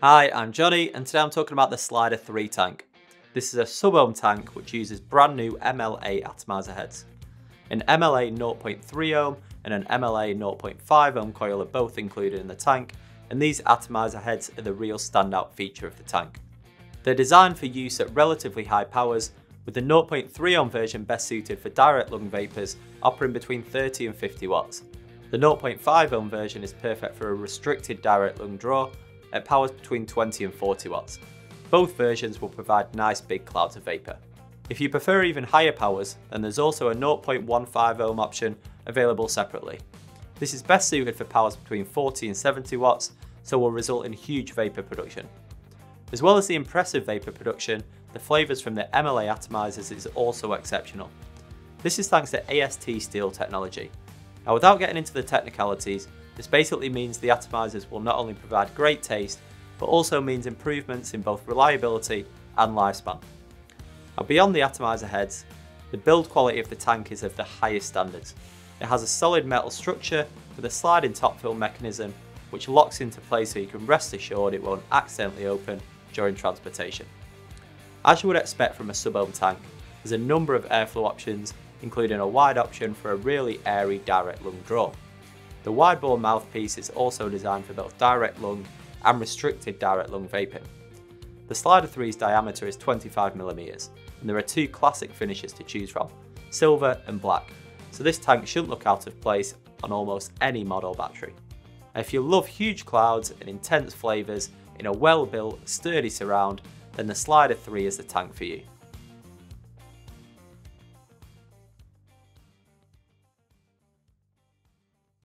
Hi, I'm Jonny, and today I'm talking about the Slider 3 tank. This is a sub-ohm tank which uses brand new MLA atomizer heads. An MLA 0.3 ohm and an MLA 0.5 ohm coil are both included in the tank, and these atomizer heads are the real standout feature of the tank. They're designed for use at relatively high powers, with the 0.3 ohm version best suited for direct lung vapers operating between 30 and 50 watts. The 0.5 ohm version is perfect for a restricted direct lung draw at powers between 20 and 40 watts. Both versions will provide nice big clouds of vapour. If you prefer even higher powers, then there's also a 0.15 ohm option available separately. This is best suited for powers between 40 and 70 watts, so will result in huge vapour production. As well as the impressive vapour production, the flavours from the MLA atomizers is also exceptional. This is thanks to AST steel technology. Now, without getting into the technicalities, this basically means the atomizers will not only provide great taste, but also means improvements in both reliability and lifespan. Now, beyond the atomizer heads, the build quality of the tank is of the highest standards. It has a solid metal structure with a sliding top fill mechanism which locks into place so you can rest assured it won't accidentally open during transportation. As you would expect from a sub-ohm tank, there's a number of airflow options, including a wide option for a really airy direct lung draw. The wide bore mouthpiece is also designed for both direct lung and restricted direct lung vaping. The Slider 3's diameter is 25mm, and there are two classic finishes to choose from, silver and black, so this tank shouldn't look out of place on almost any model battery. And if you love huge clouds and intense flavours in a well-built, sturdy surround, then the Slider 3 is the tank for you.